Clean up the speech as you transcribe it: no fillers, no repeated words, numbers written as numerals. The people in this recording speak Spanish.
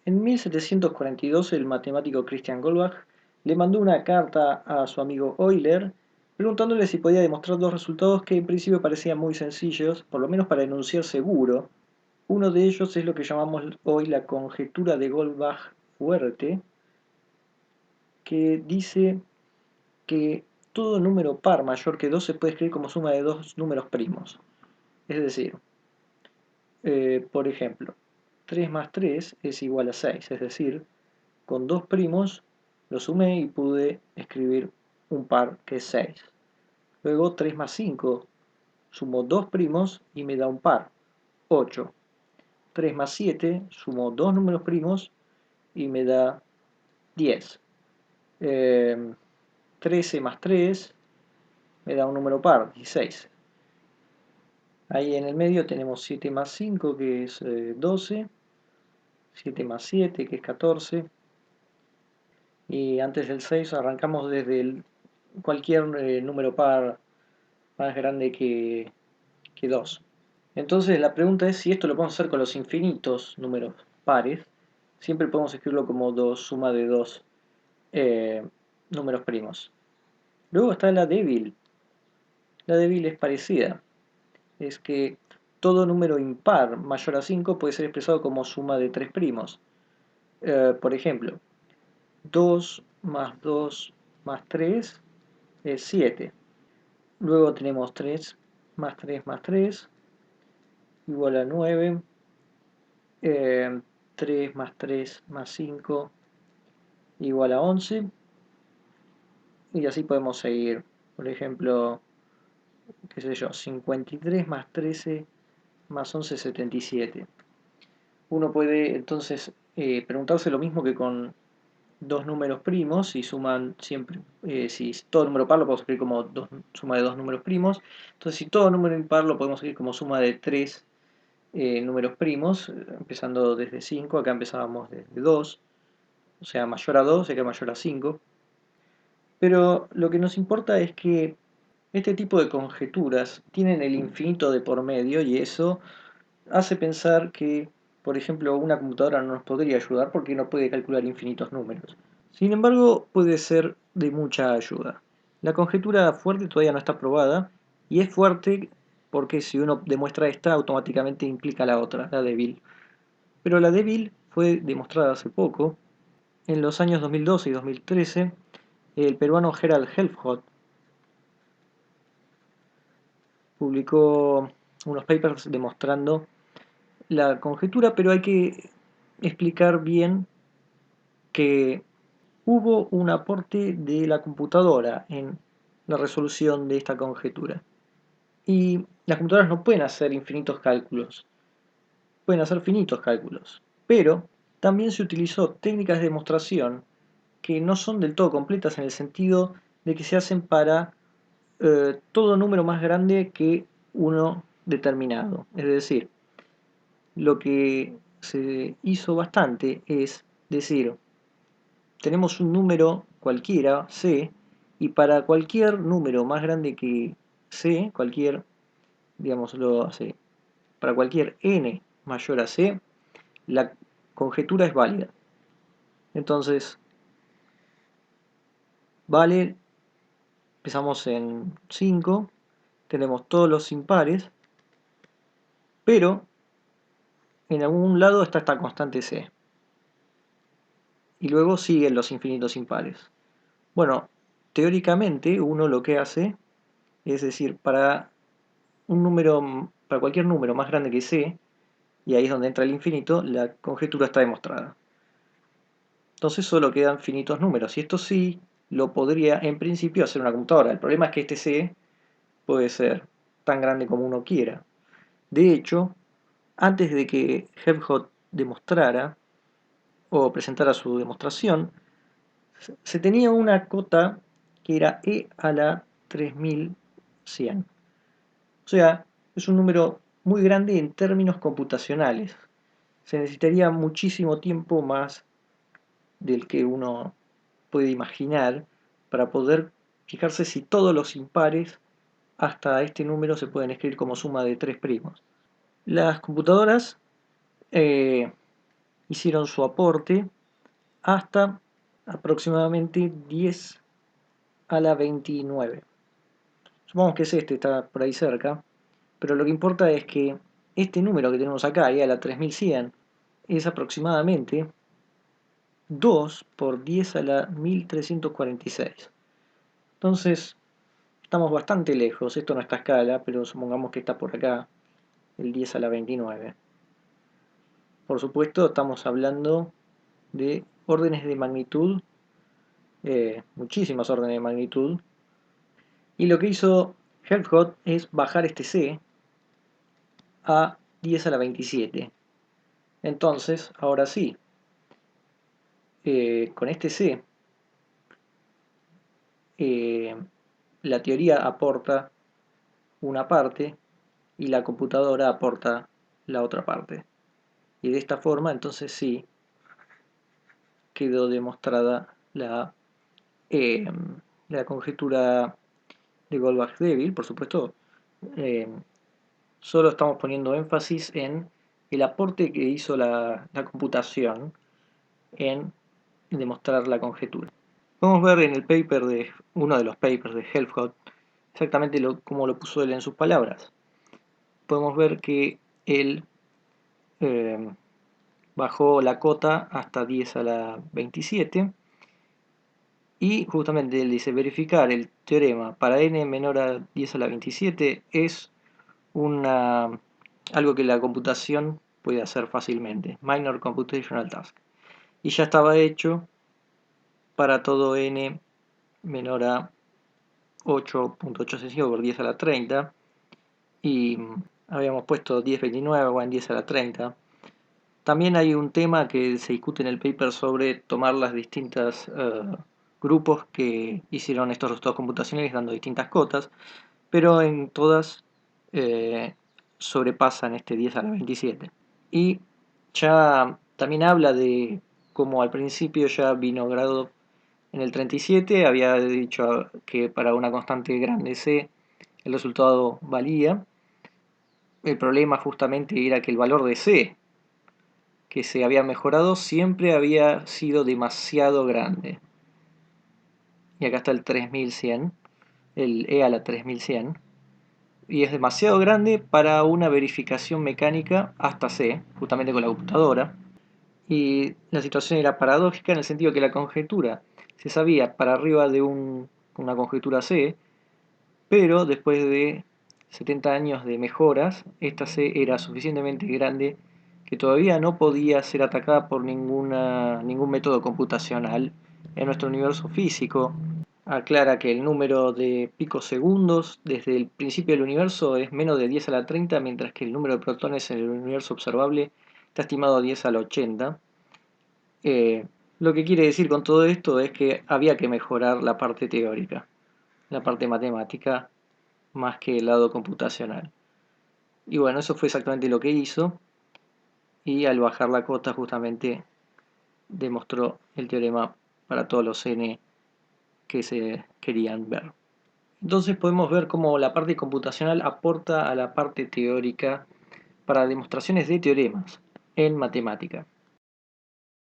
En 1742 el matemático Christian Goldbach le mandó una carta a su amigo Euler preguntándole si podía demostrar dos resultados que en principio parecían muy sencillos, por lo menos para enunciar seguro. Uno de ellos es lo que llamamos hoy la conjetura de Goldbach-Fuerte, que dice que todo número par mayor que 2 se puede escribir como suma de dos números primos. Es decir, por ejemplo, 3 más 3 es igual a 6, es decir, con dos primos lo sumé y pude escribir un par que es 6. Luego 3 más 5, sumo dos primos y me da un par, 8. 3 más 7, sumo dos números primos y me da 10. 13 más 3 me da un número par, 16. Ahí en el medio tenemos 7 más 5, que es 12. 7 más 7, que es 14. Y antes del 6 arrancamos desde cualquier número par más grande que 2. Entonces la pregunta es si esto lo podemos hacer con los infinitos números pares. Siempre podemos escribirlo como suma de dos eh, números primos. Luego está la débil. La débil es parecida. Es que todo número impar mayor a 5 puede ser expresado como suma de tres primos. Por ejemplo, 2 más 2 más 3 es 7. Luego tenemos 3 más 3 más 3 igual a 9. 3 más 3 más 5 igual a 11. Y así podemos seguir. Por ejemplo, qué sé yo, 53 más 13 más 11 77. Uno puede entonces preguntarse lo mismo que con dos números primos, si suman siempre, si todo número par lo podemos escribir como suma de dos números primos. Entonces, si todo número impar lo podemos escribir como suma de tres números primos, empezando desde 5. Acá empezábamos desde 2, o sea, mayor a 2, acá mayor a 5. Pero lo que nos importa es que este tipo de conjeturas tienen el infinito de por medio y eso hace pensar que, por ejemplo, una computadora no nos podría ayudar porque no puede calcular infinitos números. Sin embargo, puede ser de mucha ayuda. La conjetura fuerte todavía no está probada y es fuerte porque si uno demuestra esta, automáticamente implica la otra, la débil. Pero la débil fue demostrada hace poco. En los años 2012 y 2013, el peruano Gerald Helfgott publicó unos papers demostrando la conjetura, pero hay que explicar bien que hubo un aporte de la computadora en la resolución de esta conjetura. Y las computadoras no pueden hacer infinitos cálculos, pueden hacer finitos cálculos, pero también se utilizó técnicas de demostración que no son del todo completas en el sentido de que se hacen para todo número más grande que uno determinado. Es decir, lo que se hizo bastante es decir, tenemos un número cualquiera, C, y para cualquier número más grande que C, digámoslo así, para cualquier n mayor a C, la conjetura es válida. Entonces, vale, empezamos en 5, tenemos todos los impares, pero en algún lado está esta constante C. Y luego siguen los infinitos impares. Bueno, teóricamente uno lo que hace es decir, para cualquier número más grande que C, y ahí es donde entra el infinito, la conjetura está demostrada. Entonces solo quedan finitos números, y esto sí lo podría en principio hacer una computadora. El problema es que este C puede ser tan grande como uno quiera. De hecho, antes de que Helmholtz demostrara o presentara su demostración, se tenía una cota que era e a la 3100. O sea, es un número muy grande en términos computacionales. Se necesitaría muchísimo tiempo más del que uno puede imaginar para poder fijarse si todos los impares hasta este número se pueden escribir como suma de tres primos. Las computadoras eh, hicieron su aporte hasta aproximadamente 10 a la 29. Supongamos que es este, está por ahí cerca, pero lo que importa es que este número que tenemos acá, y a la 3100, es aproximadamente 2 por 10 a la 1346. Entonces, estamos bastante lejos. Esto no está a escala, pero supongamos que está por acá, el 10 a la 29. Por supuesto, estamos hablando de órdenes de magnitud, muchísimas órdenes de magnitud. Y lo que hizo Helfgott es bajar este C a 10 a la 27. Entonces, ahora sí, con este C, la teoría aporta una parte y la computadora aporta la otra parte. Y de esta forma, entonces sí, quedó demostrada eh, la conjetura de Goldbach-Devil. Por supuesto, eh, solo estamos poniendo énfasis en el aporte que hizo la computación en demostrar la conjetura. Podemos ver en el paper de uno de los papers de Helfgott exactamente cómo lo puso él en sus palabras. Podemos ver que él eh, bajó la cota hasta 10 a la 27 y justamente él dice verificar el teorema para n menor a 10 a la 27 es algo que la computación puede hacer fácilmente, minor computational task, y ya estaba hecho para todo n menor a 8.865 por 10 a la 30 y habíamos puesto 1029 o en 10 a la 30. También hay un tema que se discute en el paper sobre tomar las distintas grupos que hicieron estos resultados computacionales dando distintas cotas, pero en todas sobrepasan este 10 a la 27. Y ya también habla de cómo al principio ya Vinograd en el 37 había dicho que para una constante grande C el resultado valía. El problema justamente era que el valor de C que se había mejorado siempre había sido demasiado grande. Y acá está el 3100, el E a la 3100. Y es demasiado grande para una verificación mecánica hasta C, justamente con la computadora. Y la situación era paradójica en el sentido que la conjetura se sabía para arriba de una conjetura C, pero después de 70 años de mejoras, esta C era suficientemente grande que todavía no podía ser atacada por ningún método computacional en nuestro universo físico. Aclara que el número de picosegundos desde el principio del universo es menos de 10 a la 30, mientras que el número de protones en el universo observable está estimado a 10 a la 80. Lo que quiere decir con todo esto es que había que mejorar la parte teórica, la parte matemática, más que el lado computacional. Y bueno, eso fue exactamente lo que hizo, y al bajar la cota justamente demostró el teorema para todos los n que se querían ver. Entonces podemos ver cómo la parte computacional aporta a la parte teórica para demostraciones de teoremas en matemática.